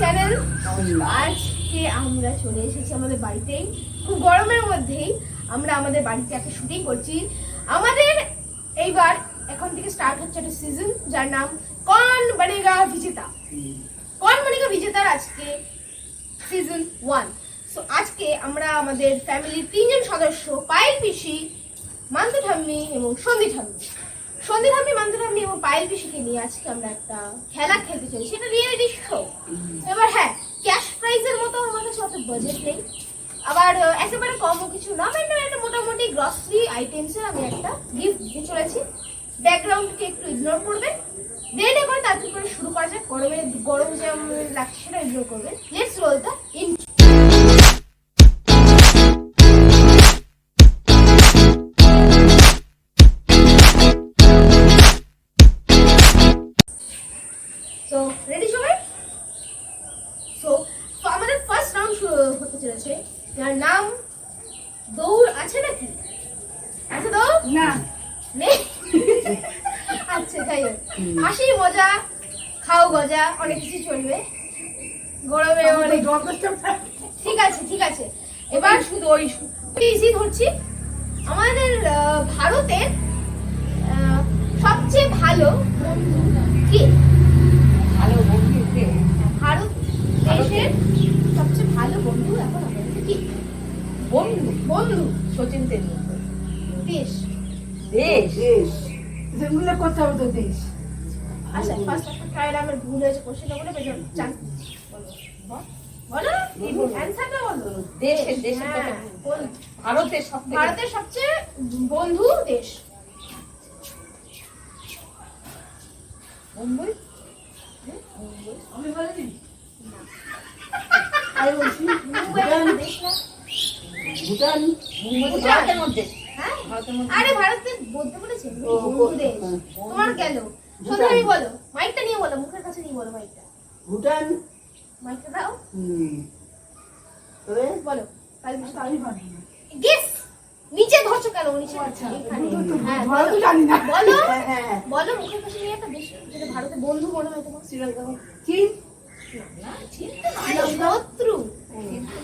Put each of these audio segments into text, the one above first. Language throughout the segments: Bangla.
চ্যানেল। আজকে আমরা চলে এসেছি আমাদের বাড়িতেই, খুব গরমের মধ্যেই আমরা আমাদের বাড়িতে একটা শুটিং করছি। আমাদের এইবার এখন থেকে স্টার্ট হচ্ছে একটা সিজন, যার নাম কौन बनेगा विजेता। कौन बनेगा विजेताর আজকে সিজন 1। সো আজকে আমরা আমাদের ফ্যামিলির 3 জন সদস্য, পায়েল পিসি, মান্তু ঠাম্মি এবং সন্ধি ঠাম্মি, মান্তু ঠাম্মি এবং পায়েল পিসিকে নিয়ে আজকে আমরা একটা খেলা খেলতে চাই, সেটা রিয়েলিটি শো। এবার হ্যাঁ, ক্যাশ প্রাইজের মতো আমার কাছে অত বাজেট নেই, আবার একেবারে কমও কিছু না, একটা মোটামুটি গ্রসারি আইটেমসের আমি একটা গিফট দিতে চলেছি। ব্যাকগ্রাউন্ডকে একটু ইগনোর করবেন, দেরি করে তাড়াতাড়ি করে শুরু করা যাক। গরম যেমন লাগছে সেটা ইগনোর করবেন। Let's role the intro. So ready সবাই? সো আমাদের ফার্স্ট রাউন্ড শুরু হতে চলেছে, যার নাম দৌড়। আছে নাকি? আছে দৌড়? না নেই। আচ্ছা যাই হোক, হাসি মজা খাও গজা অনেক কিছু চলবে গরমে অনেক। ঠিক আছে এবার শুধু ওই ইজি ধরছি। আমাদের ভারতের সবচেয়ে ভালো বন্ধু কে? ভালো বন্ধু কে? ভারত দেশের সবচেয়ে ভালো বন্ধু এখন আমাদের কি? বন্ধু সচিন তেন্ডুলকর। দেশ যেগুলো করতে হবে তো দেশ। আচ্ছা ফার্স্ট একটা ট্রায়াল আমার ভুল হয়েছে, কোশ্চেনটা বলে বেজন চান্স বলো অ্যানসারটা বলো। দেশের ভারতের সবচেয়ে বন্ধু দেশ। মুম্বাই। আমি বলিনি, আমি বলছি মুম্বাই দেশ না, ভুটান। ভারতের মধ্যে? হ্যাঁ ভারতের মধ্যে। আরে ভারতের বলতে বলেছে বন্ধু দেশ। তোমার গেল শুধু আমি বলো, মাইকটা নিয়ে বলো, মুখের কাছে নিয়ে বলো মাইকটা। ভুটান। মাইকটা দাও। তবে বলো কাল বিষয় আমি পারি না। গেস নিচে ধরছো কেন? নিচে আচ্ছা এখানে। হ্যাঁ বলো, জানি না বলো। বলো মুখের কাছে নিয়ে একটা দেশ যেটা ভারতের বন্ধু মনে হয় তোমার। শ্রীলঙ্কা। চীন না, চীন তো শত্রু।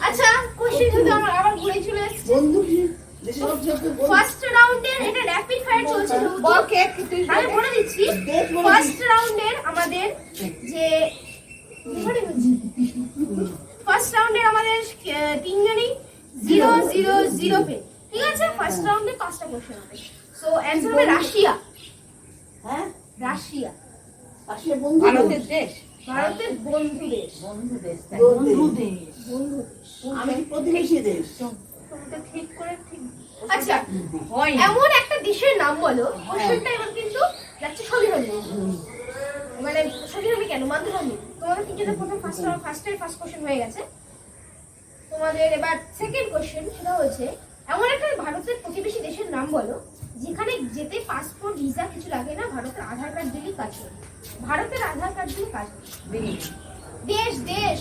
আচ্ছা কোশ্চেন যদি আমার আবার ঘুরে চলে আসছে বন্ধু ফার্স্ট রাউন্ডের, এটা র্যাপিড ফায়ার চলছিল। আমি বলে দিচ্ছি ফার্স্ট রাউন্ডের আমাদের যে তিনজনই 0-0-0 পে, ঠিক আছে? ফার্স্ট রাউন্ডে 5টা কোশ্চেন হবে। সো অ্যানসার হবে রাশিয়া। হ্যাঁ রাশিয়া বন্ধু ভারতের দেশ, ভারতের বন্ধু দেশ। আমি প্রতিবেশী দেশ। ঠিক করে ঠিক। আচ্ছা এমন একটা দেশের নাম বলো। কোশ্চেনটা এবার কিন্তু যাচ্ছে সবিরমি, মানে সবিরমি কেন মাধ্যমিক। তোমাদের তিনজনের প্রথম ফার্স্ট কোশ্চেন হয়ে গেছে। তোমাদের এবার সেকেন্ড কোশ্চেন, সেটা হচ্ছে এমন একটা ভারতের প্রতিবেশী দেশের নাম বলো যেখানে যেতে পাসপোর্ট ভিসা কিছু লাগে না, ভারতের আধার কার্ড দিলেই কাজ হবে। ভারতের আধার কার্ড দিলে কাজ হবে। দেশ দেশ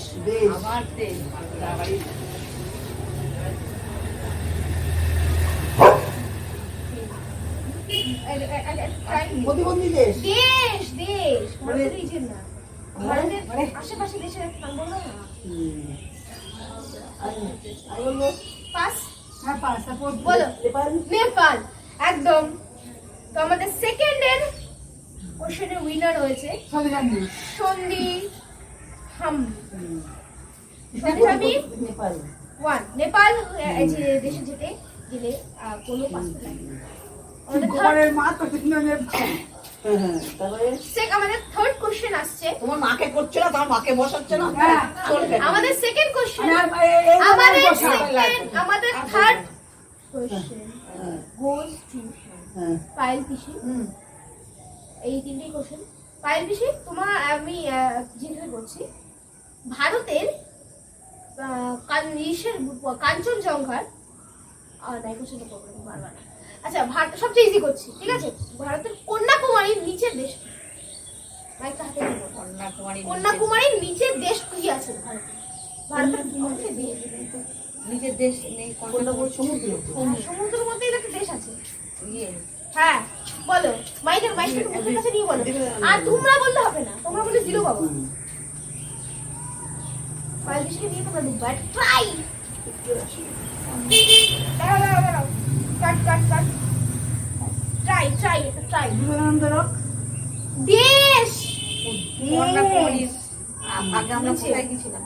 আমার দেশ প্রতিবন্ধী দেশ। দেশ দেশ ভারতের রিজন না, ভারতের আশেপাশে দেশের নাম বলো না। বলো নেপাল। একদম। তো আমাদের সেকেন্ডের কোশ্চেনের উইনার হয়েছে সন্ধি ঠাম্মি। নেপাল যে দেশে যেতে গেলে কোনো পাসপোর্ট লাগে না। আমাদের থার্ড কোশ্চেন আসছে। তোমার মাকে করছে না, তোমার মাকে বসাচ্ছে না। আমাদের সেকেন্ড কোশ্চেন, আমাদের third question goes to Payel পিসি। এই তিনটেই কোশ্চেন। পায়েল পিসি তোমার আমি জিজ্ঞাসা করছি, ভারতের কাঞ্চনজঙ্ঘার কোশ্চেনটা করবো বারবার। আচ্ছা সবচেয়ে ইজি করছি, ঠিক আছে? ভারতের কন্যাকুমারীর নিচের দেশ। কন্যাকুমারীর নিচের দেশ কি আছে? ভারতের নিচের দেশ নেই, সমুদ্রের মধ্যে একটা দেশ আছে। হ্যাঁ বলো, মাইকের কাছে নিয়ে বলো। আর তোমরা বলতে হবে না, তোমরা বলে 0 পাবো। পাইলবিশকে নিয়ে তোমরা দেখবা ট্রাই। দাঁড়াও কাট ট্রাই এটা ট্রাই। দেশ কন্যাকুমারীর আগে আমরা কোথায় গেছিলাম?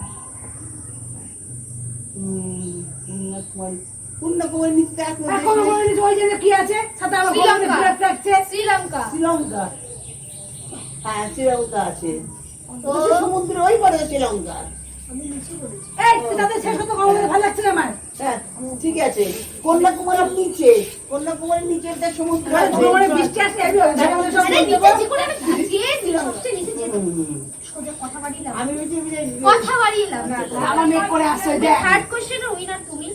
কন্যাকুমারী নিচে কি আছে সাথে আমার শ্রীলঙ্কা। হ্যাঁ শ্রীলঙ্কা আছে, তো সমুদ্র ওই পরে শ্রীলঙ্কা। আমি নিচে বলেছি। হ্যাঁ ঠিক আছে, কন্যাকুমারীর নিচে, কন্যাকুমারীর নিচেটা সমুদ্র আছে। আরে নিচে যে করে আমি ভিজিয়ে দিলাম, সবচেয়ে নিচে যে সোজা কথা বাড়িলাম। আমি বলছি কথা বাড়িলাম না। আমার মেক করে আসছে থার্ড কোশ্চেনের উইনার তুমি।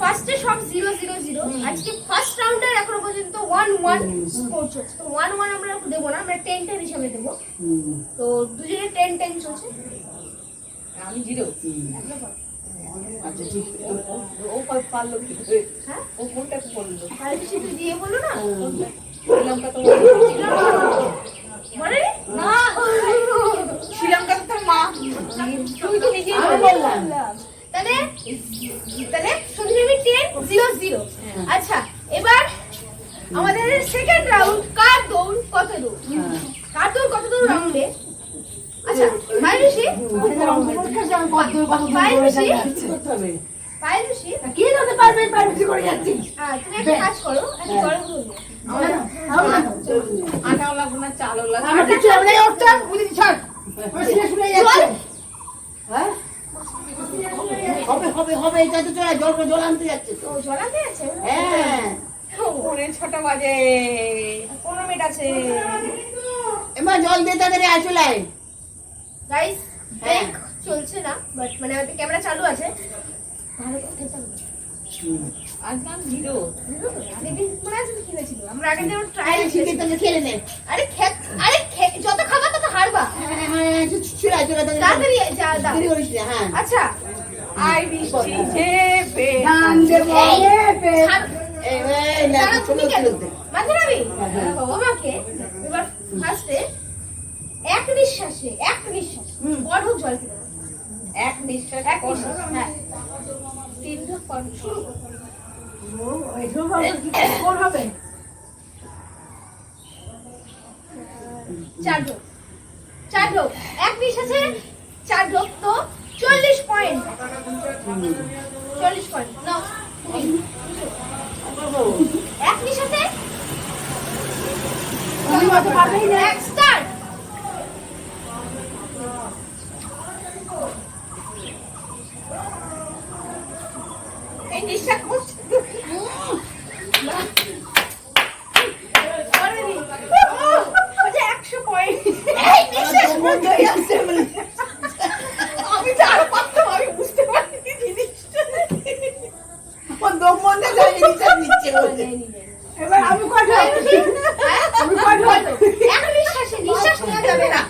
ফার্স্টে সব 0-0-0। আজকে ফার্স্ট রাউন্ডের এখনো পর্যন্ত 1-1 স্কোর চলছে। তো 1-1 আমরা দেবো না, আমরা 10-10 হিসাবে দেবো। তো দুজনে 10-10 চলছে। আমি জিরো। আচ্ছা ঠিক ও পারলো কি করে? হ্যাঁ ও কোনটা বললো? আর কিছু তুই দিয়ে বললো না শ্রীলঙ্কা তো মনে নেই? না, শ্রীলঙ্কা তো তোর মা। তুমি তো নিজেই আমি বললে। বললাম তাহলে সন্ধি 10-0-0। আচ্ছা এবার আমাদের সেকেন্ড রাউন্ড কার দৌড় কত দৌড়, কার দৌড় কত দৌড় রাউন্ডে। আচ্ছা পাইলুশি করতে হবে। কি করতে পারবে? পারবে করে যাচ্ছি। তুমি একটা কাজ করো, একটা গরম করবে। আটাও লাগবে না, চালও লাগবে আমার না। কিছু আমরা উঠতাম বুঝি ছাড় শুনে যাচ্ছে। হ্যাঁ হবে হবে হবে, এটা তো চলে জল আনতে যাচ্ছে তো। ও জলাতে আছে। হ্যাঁ পৌনে 6টা বাজে। 15 মিনিট আছে। এবার জল দিয়ে তাদের আসলে গাইস ব্রেক চলছে না, বাট মানে আমাদের ক্যামেরা চালু আছে। ভালো করে খেতে হবে। আজ আমি জিরো। আগের দিন মনে আছে তো কি হয়েছিল? আমরা আগের দিন ট্রায়াল শিখে তাহলে খেলে নে। আরে যত খাবা তত হারবা। হ্যাঁ চুরা চুরা তাড়াতাড়ি যা দাও। দেরি করিস না। হ্যাঁ আচ্ছা আই বৃষ্টি ঝেপে ধান দেবো ছাড়- এই না ছাড়ো, তুমি কেন? মাঝে নামি? হ্যাঁ। তোমাকে এবার ফার্স্টে এক নিঃশ্বাসে কঠোর জল খেতে হবে। এক নিঃশ্বাস এক নিঃশ্বাস, হ্যাঁ। 3 ঢোক পর শুরু করো। 4 ঢোক এক নিঃশ্বাসে 4 ঢোক, তো 40 পয়েন্ট। 40 পয়েন্ট নাও তুমি। এক নিঃশ্বাসে এক স্টার্ট। এই নিঃশ্বাস করছে। Already 100 point. বন্ধ হয়ে যাচ্ছে বলে। আমি তো আরো পারতাম, আমি বুঝতে পারিনি জিনিসটা। আমার দম বন্ধ হয়ে গেছে, নিচে বলে। এবার আমি কটা? আমি কঠোর। এক নিঃশ্বাসে নিঃশ্বাস নেওয়া যাবে না।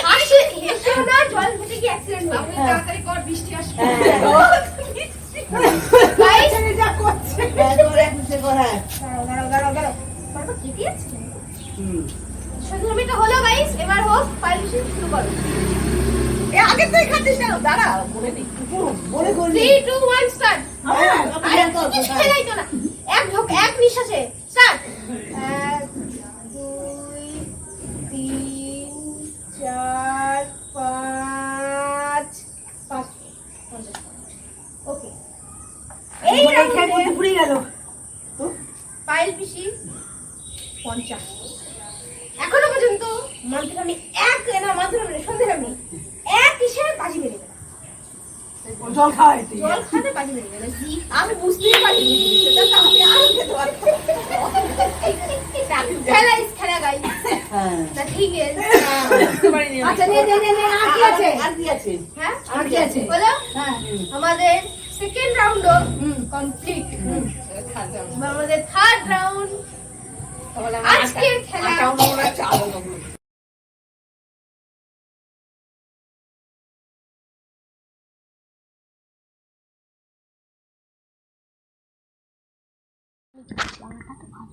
হাসি হেসেও না, জল ঘেটে কি অ্যাক্সিডেন্ট হবে। তাড়াতাড়ি কর, বৃষ্টি আসবে। গাইস যা করছে। হ্যাঁ তোর এক নিচে কর। হ্যাঁ দাঁড়াও তারপর কেটে আছে। সন্ধিমিটা হলো গাইস, এবার হোক পাইলুশি শুরু করো। এ আগে তুই খাচ্ছিস কেন? দাঁড়া, বলে দিই। বলে করলি 3 2 1 স্টার্ট। হ্যাঁ আরে কিছু খেলাই তো না। এক ঢোক এক নিঃশ্বাসে স্টার্ট। 1 2 3 4 5 ওকে। এই রাউন্ডে পুড়ে গেল। পাইল পিসি 50। এখনো পর্যন্ত মান্থরামনি সন্ধ্যেরামনি এক হিসেবে বাজি মেরে গেল। জল খাওয়াই তুই। জল খাতে বাজি মেরে গেল। জি আমি বুঝতেই পারিনি জিনিসটা, তা আমি আরো খেতে পারতাম। খেলা গাই হ্যাঁ না, ঠিক আছে। বুঝতে পারিনি আমি। আচ্ছা নে আর কি আছে? আর কি আছে? হ্যাঁ আর কি আছে? বলো। হ্যাঁ। আমাদের সেকেন্ড রাউন্ড কমপ্লিট। খাওয়া যাবে। আমাদের থার্ড রাউন্ড তাহলে আজকের খেলা আটাও নেবো না, চালও নেবো না।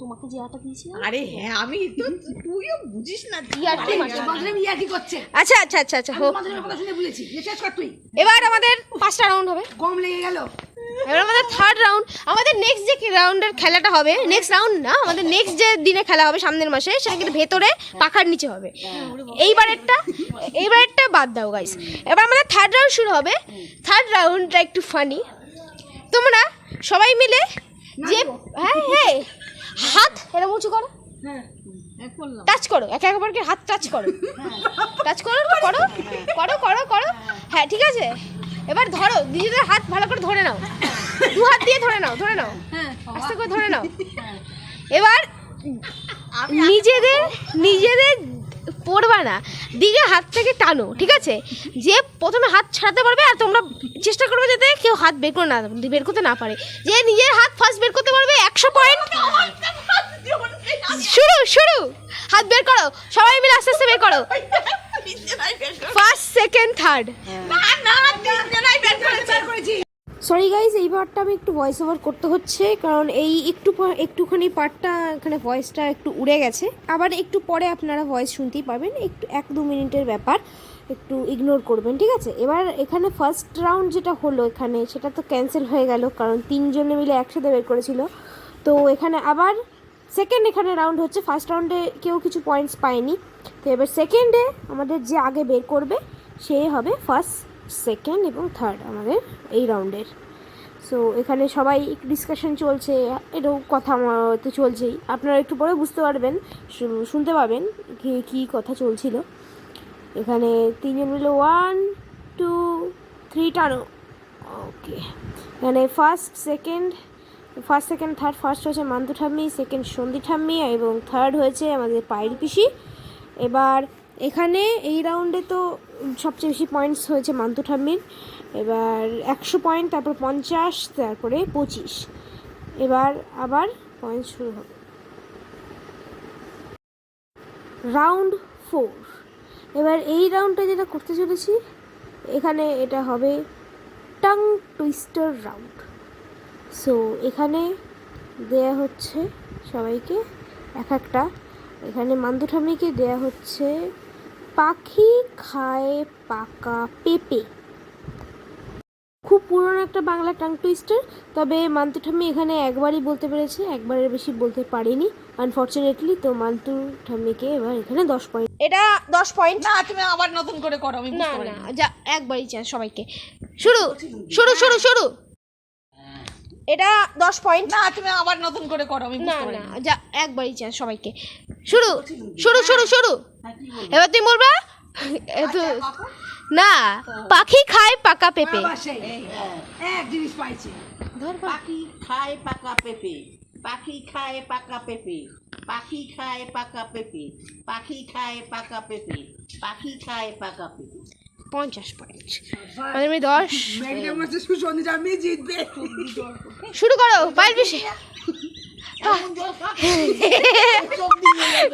তোমাকে যে আটা দিয়েছিলাম, আরে হ্যাঁ আমি তো তুইও বুঝিস না ইয়ার্কি মারছে। ইয়ার্কি করছে। আচ্ছা আচ্ছা আচ্ছা আচ্ছা হোক। মাদুরের কথা শুনে বলেছি যে শেষ কর তুই। এবার আমাদের 5টা রাউন্ড হবে। কম লেগে গেল। এবার আমাদের 3rd রাউন্ড। আমাদের নেক্সট যে রাউন্ডের খেলাটা হবে, নেক্সট রাউন্ড না, আমাদের নেক্সট যে দিনে খেলা হবে সামনের মাসে, সেটা কিন্তু ভেতরে পাখার নিচে হবে। এইবারেরটা বাদ দাও গাইস। এবার আমাদের 3rd রাউন্ড শুরু হবে। 3rd রাউন্ডটা একটু ফানি। তোমরা সবাই মিলে যে হ্যাঁ হাত এরকম উঁচু করো, টাচ করো, একে অপরকে হাত টাচ করো, টাচ করো করো করো করো করো। হ্যাঁ ঠিক আছে। এবার ধরো, নিজেদের হাত ভালো করে ধরে নাও, 2 হাত দিয়ে ধরে নাও, ধরে নাও, আস্তে করে ধরে নাও। এবার নিজেদের পড়বা না দিকে হাত থেকে টানো, ঠিক আছে? যে প্রথমে হাত ছাড়াতে পারবে, আর তোমরা চেষ্টা করবে যাতে কেউ হাত বের করতে না পারে। যে নিজের হাত ফার্স্ট বের করতে পারবে 100 পয়েন্ট। শুরু হাত বের করো, সবাই মিলে আস্তে আস্তে বের করো। 1st, 2nd, 3rd। Sorry guys, এই পার্টটা আমি একটু ভয়েস ওভার করতে হচ্ছে, কারণ এই একটুখানি পার্টটা এখানে ভয়েসটা একটু উড়ে গেছে। আবার একটু পরে আপনারা ভয়েস শুনতেই পাবেন, একটু 1-2 মিনিটের ব্যাপার, একটু ইগনোর করবেন, ঠিক আছে? এবার এখানে 1st রাউন্ড যেটা হলো এখানে, সেটা তো ক্যান্সেল হয়ে গেল, কারণ 3 জনে মিলে একসাথে বের করেছিল। তো এখানে আবার 2nd এখানে রাউন্ড হচ্ছে। 1st রাউন্ডে কেউ কিছু পয়েন্টস পায়নি, তো এবার 2nd-এ আমাদের যে আগে বের করবে সে হবে 1st, 2nd এবং 3rd আমাদের এই রাউন্ডের। সো এখানে সবাই ডিসকাশন চলছে, এটাও কথা তো চলছেই, আপনারা একটু পরে বুঝতে পারবেন, শুনতে পাবেন কী কথা চলছিল। এখানে 3 জন মিলে 1, 2, 3 টানো। ওকে, এখানে 1st, 2nd, 3rd। 1st হয়েছে মান্তু ঠাম্মি, 2nd সন্ধি ঠাম্মি এবং 3rd হয়েছে আমাদের পায়েল পিসি। এবার এখানে এই রাউন্ডে তো সবচেয়ে বেশি পয়েন্টস হয়েছে মান্তু ঠাম্মির। এবার 100 পয়েন্ট, তারপর 50, তারপরে 25। এবার আবার পয়েন্ট শুরু হবে। রাউন্ড 4। এবার এই রাউন্ডটা যেটা করতে চলেছি, এখানে এটা হবে টাং টুইস্টার রাউন্ড। সো এখানে দেয়া হচ্ছে সবাইকে একটা। এখানে মান্তু ঠাম্মিকে দেয়া হচ্ছে পাখি খায় পাকা পেঁপে। খুব পুরনো একটা বাংলা টাং টুইস্টার, তবে মান্তু ঠাম্মি এখানে একবারই বলতে পেরেছে, একবারের বেশি বলতে পারেনি আনফর্চুনেটলি। তো মান্তু ঠাম্মিকে এবার এখানে 10 পয়েন্ট। এটা 10 পয়েন্ট না, তুমি আবার নতুন করে করো, আমি না বুঝতে পারি না, যা একবারই চান সবাইকে। শুরু শুরু শুরু শুরু। এটা 10 পয়েন্ট। না, তুমি আবার নতুন করে করো, আমি না বুঝতে পারি না, যা একবারই চান সবাইকে। শুরু শুরু শুরু শুরু। এবার তুমি বলবা না, পাখি খায় পাকা পেঁপে। এক জিনিস পাইছি। পাখি খায় পাকা পেঁপে, পাখি খায় পাকা পেঁপে, পাখি খায় পাকা পেঁপে, পাখি খায় পাকা পেঁপে, পাখি খায় পাকা পেঁপে। 50 পয়েন্ট। আমি 10। আমি জিতবে। শুরু করো পায়েল পিসি।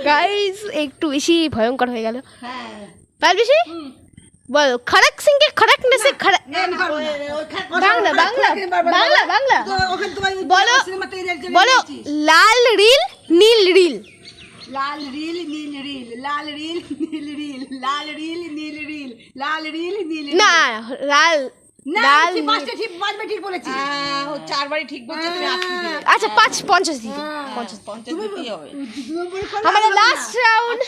গাইস একটু বেশি ভয়ঙ্কর হয়ে গেল। পায়েল পিসি বলো, খড়ক সিং কে খড়কনে সে খড়ক। বাংলা বাংলা বাংলা বাংলা বলো বলো। লাল রিল নীল রিল। লাল রিল নীল রিল, লাল রিল নীল রিল, লাল রিল নীল রিল, লাল রিল নীল রিল। না লাল লাল। ঠিক বলেছি। 4 বারই ঠিক বলছো তুমি। আচ্ছা 50 দিই। 50 দিতেই হবে। আমাদের লাস্ট রাউন্ড।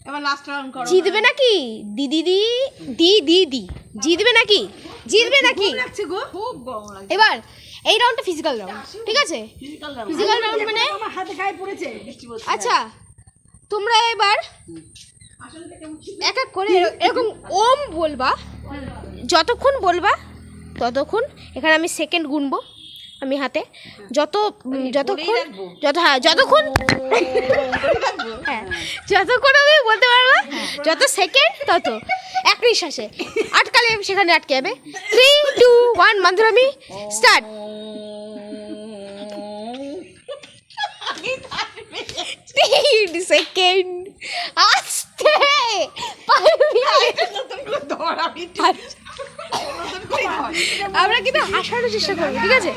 এবার লাস্ট রাউন্ড করো। জিতবে নাকি দিদি দি জিতবে নাকি খুব গরম লাগছে। এবার এই রাউন্ডটা ফিজিক্যাল রাউন্ড, ঠিক আছে? ফিজিক্যাল রাউন্ড মানে আমার হাতে গায়ে পড়েছে। আচ্ছা তোমরা এবার এক এক করে এরকম ওম বলবা, যতক্ষণ বলবা ততক্ষণ। এখানে আমি সেকেন্ড গুনবো আমি হাতে, যতক্ষণ যতক্ষণ আমি বলতে পারবো, যত সেকেন্ড তত এক নিঃশ্বাসে। আটকালে সেখানে আটকে যাবে। 3, 2, 1 মাধুরামি স্টার্ট। সেকেন্ড আস্তে পারবি। আমরা কিন্তু হাসানোর চেষ্টা করবো, ঠিক আছে?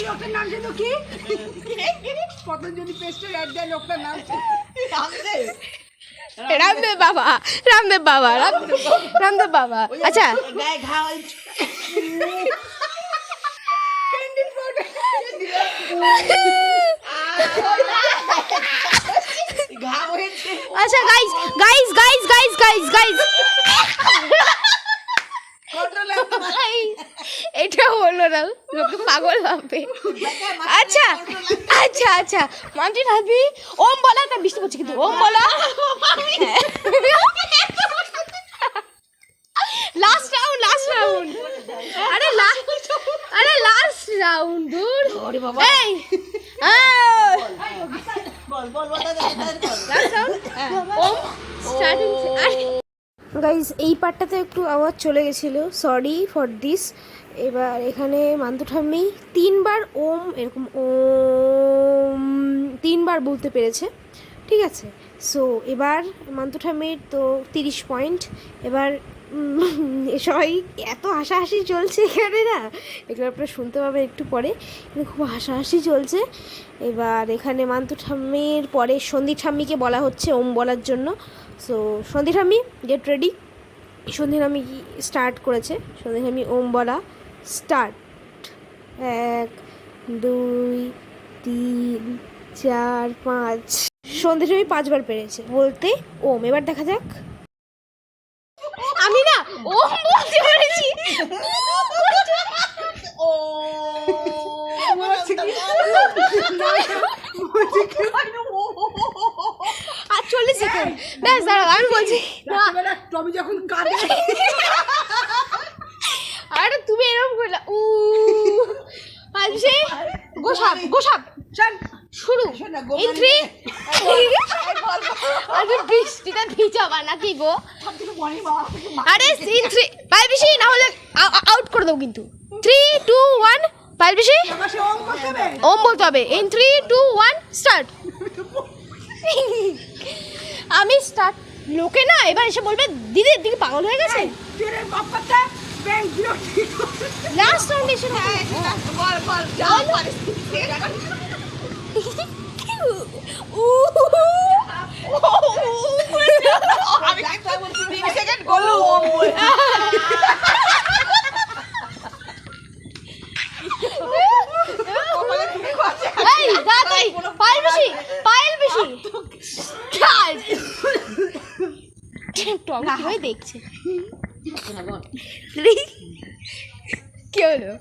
লোকটার নাম ছিল কি? পতঞ্জলি পেস্টের অ্যাড দেয় লোকটার নাম রামদেব বাবা, রামদেব বাবা, রামদেব বাবা। আচ্ছা, গায়ে ঘা হয়েছে। ঘা হয়েছে। আচ্ছা guys guys guys guys guys guys, এটা হলো না, লোকে পাগল ভাববে। আচ্ছা আচ্ছা আচ্ছা, মানছি ভাবি ওম বলা, তা বৃষ্টি পড়ছে কিন্তু ওম বলা। লাস্ট রাউন্ড, লাস্ট রাউন্ড, আরে লাস্ট রাউন্ড, দূর এই লাস্ট রাউন্ড ওম স্টার্টিং। গাইজ এই পার্টটাতে একটু আওয়াজ চলে গেছিলো, সরি ফর দিস। এবার এখানে মান্তু ঠাম্মি 3 বার ওম, এরকম ওম 3 বার বলতে পেরেছে, ঠিক আছে? সো এবার মান্তু ঠাম্মির তো 30 পয়েন্ট। এবার সবাই এত হাসাহাসি চলছে এখানে না, এগুলো আপনারা শুনতে পাবেন একটু পরে, কিন্তু খুব হাসাহাসি চলছে। এবার এখানে মান্তু ঠাম্মির পরে সন্ধি ঠাম্মিকে বলা হচ্ছে ওম বলার জন্য। সো সন্ধি ঠাম্মি গেট রেডি। সন্ধি ঠাম্মি স্টার্ট করেছে, সন্ধি ঠাম্মি ওম বলা স্টার্ট। 1 2 3 4 5। সন্ধি ঠাম্মি 5 বার পেরেছে বলতে ওম। এবার দেখা যাক। আমি না ওম বলতে পেরেছি। ও আর 40 সেকেন্ড ব্যাস, দাঁড়াও আমি বলছি না। টমি যখন কাঁদে, আরে তুমি এরকম করলা উ আজকে গোসাপ গোসাপ শুরু ইন 3। আরে বৃষ্টিটা ভিজাবা নাকি গো? আরে ইন 3 পাইল বেশি না হলে আউট করে দাও কিন্তু। 3 2 1 পাইল বেশি ওম বলতে হবে। In 3 2 1 start. আমি স্টার্ট, লোকে না এবার এসে বলবে দিদি দিদি পাগল হয়ে গেছে। লাস্ট রাউন্ড এসে বল বল যা আমি 3 সেকেন্ড বলো ওম বল। এই দাদাই পাইল বেশি, পাইল বেশি টমি কিভাবে দেখছে। কি হলো?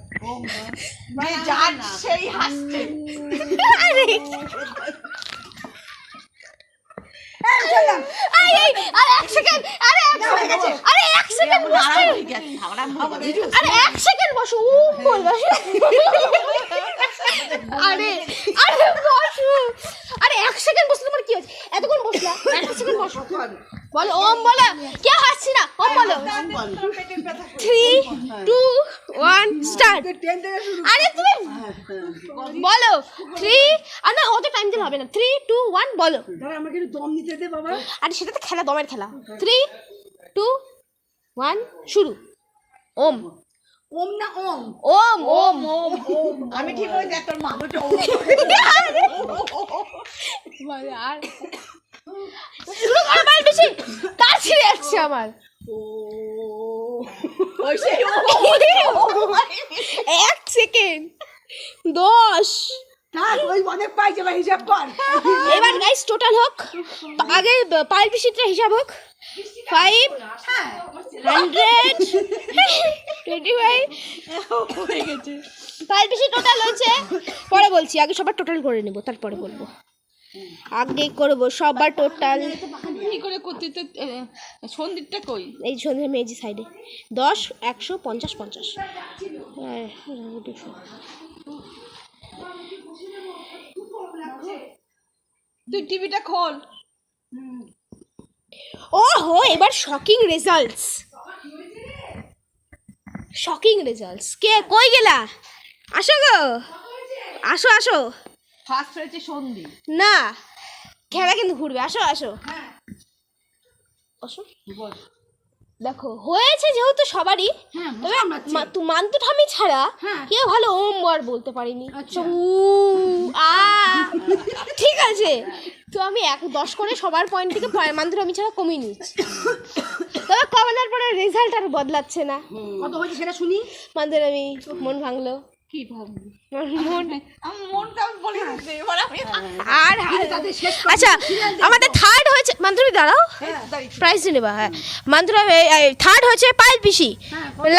যে জান সেই হাসছে। আরে আরে 1 সেকেন্ড, আরে 1 সেকেন্ড, আরে 1 সেকেন্ড বসতে, আরে 1 সেকেন্ড বসো ও বল বসো। আরে আরে বসো, আরে 1 সেকেন্ড বসলে তোমার কি হচ্ছে? এতক্ষণ বসলা, 1 সেকেন্ড বসো। বলো ওম বলো, কে হাসছি না ওম বলো। 3 2 1 স্টার্ট। আরে তুমি বলো 3, আর না অত টাইম দিলে হবে না। 3 2 1 বলো। আমাকে একটু দম নিতে দে বাবা। আরে সেটা তো খেলা, দমের খেলা। 3 2 1 শুরু। ওম ওম না ওম ওম ওম ওম ওম আমি ঠিক হয়ে যাই তোর মা বলছে ওম। মানে আর শুরু কর মাল বেশি, তার ছিঁড়ে যাচ্ছে আমার। ওই সেই 1 সেকেন্ড 10। থাক, ওই অনেক পাইছে ভাই, হিসাব কর। এবার গাইস টোটাল হোক, আগে পাইল বেশিটা হিসাব হোক। 5 100 25 হয়ে গেছে। পাইল বেশি টোটাল হয়েছে, পরে বলছি। আগে সবার টোটাল করে নেব, তারপরে বলবো। আগে করবো সবার টোটাল। কি করে করতে তো সন্দীপটা কই? এই সন্ধ্যে মেজি সাইডে 10 100 50 50। তুই টিভিটা খোল। ওহো এবার শকিং রেজাল্টস, শকিং রেজাল্টস। কে কই গেলা? আসো গো, আসো আসো। ফার্স্ট হয়েছে সন্দীপ। না খেলা কিন্তু ঘুরবে, আসো আসো আসো। বল দেখো হয়েছে যেহেতু সবারই, হ্যাঁ, তবে সামলাচ্ছি। মান্তু ঠামি ছাড়া হ্যাঁ। কেউ ভালো ওম বার বলতে পারিনি। আচ্ছা। উ, আ, ঠিক আছে, তো আমি 10 করে সবার পয়েন্ট থেকে মান্তু ঠামি ছাড়া কমিয়ে নিচ্ছি। তবে কমানোর পরে রেজাল্ট আর বদলাচ্ছে না। কত হয়েছে সেটা শুনি। মান্তু ঠামি মন ভাঙলো, কি ভাববি মন আমার মনটা আমি বলে দিচ্ছি এবার আমি আর তাদের শেষ আচ্ছা আমাদের থার্ড হয়েছে মান্তুরি, দাঁড়াও প্রাইজ নেবা। হ্যাঁ মান্তুরা থার্ড হয়েছে পায়েল পিসি,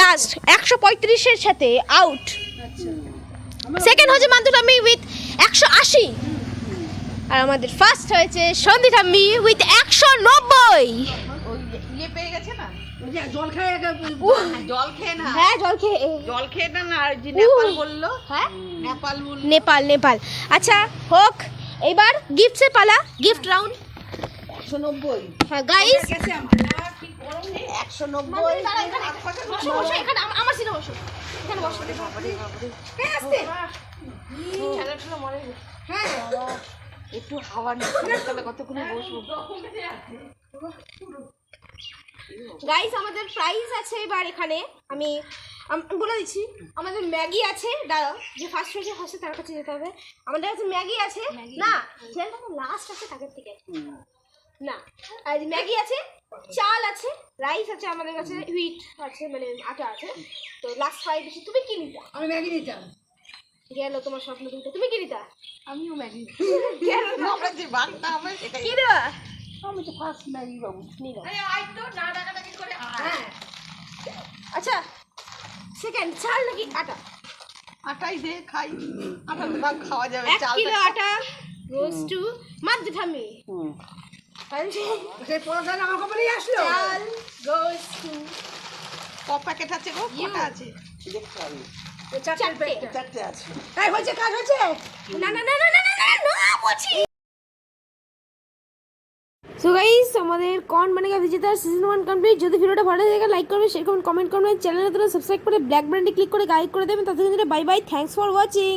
লাস্ট 135-এর সাথে আউট। সেকেন্ড হয়েছে মান্তুর ঠাম্মি উইথ 180, আর আমাদের ফার্স্ট হয়েছে সন্ধি ঠাম্মি উইথ 190। ওই ইয়ে পেয়ে গেছে না, ওই যে জল খায় জল খেয়ে না, হ্যাঁ জল খেয়ে জল খেয়ে না আর যে নেপাল বললো, হ্যাঁ নেপাল বললো। নেপাল। আচ্ছা হোক, এইবার গিফটসের পালা, গিফট রাউন্ড। 190 হ্যাঁ গাইস, গেছে আমার। 190 এখানে আমার সিনে বসো, এখানে বসো। হ্যাঁ আস্তে, খেলাটা মনে হ্যাঁ একটু হাওয়া নিচ্ছে তাহলে কতক্ষণ বসবো। গাইস আমাদের প্রাইজ আছে এবার এখানে, আমি বলে দিচ্ছি। আমাদের ম্যাগি আছে, দাঁড়াও যে ফার্স্ট হয়েছে ফার্স্টে তার কাছে যেতে হবে। আমাদের কাছে ম্যাগি আছে না, যে লাস্ট আছে তাদের থেকে না, আর ম্যাগি আছে, চাল আছে, রাইস আছে, আমাদের কাছে হুইট আছে মানে আটা আছে। তো লাস্ট ফাইভ বেশি। তুমি কি নিতা? আমি ম্যাগি নিতাম। গেল তোমার স্বপ্ন দুটো, তুমি কি নিতা? আমিও ম্যাগি। গেল আমরা যে বাঘটা হবে সেটাই। কি দেবা? আমি তো ফার্স্ট ম্যাগি বাবু। নিলাম। হ্যাঁ। আচ্ছা সেকেন্ড চাল নাকি আটা? আটাই দে খাই, আটা তো খাওয়া যাবে, 1 কিলো আটা গোস টু মান্তু ঠাম্মি। সেই পড়াশোনা আমার কপালেই আসলো। চাল গোস টু ক প্যাকেট আছে গো, কটা আছে? চারটে। চারটে আছে। এই হয়েছে, কাজ হয়েছে। না না না না না না না বলছি। সো গাইস আমাদের কন বনেগা ভিজিটার সিজন 1 কমপ্লিট। যদি ভিডিওটা ভালো লাগে লাইক করবেন, শেয়ার করবেন, কমেন্ট করবেন, চ্যানেলে সাবস্ক্রাইব করে ব্ল্যাক বাটনে ক্লিক করে গাইড করে দেবেন। ততক্ষণ bye bye, thanks for watching.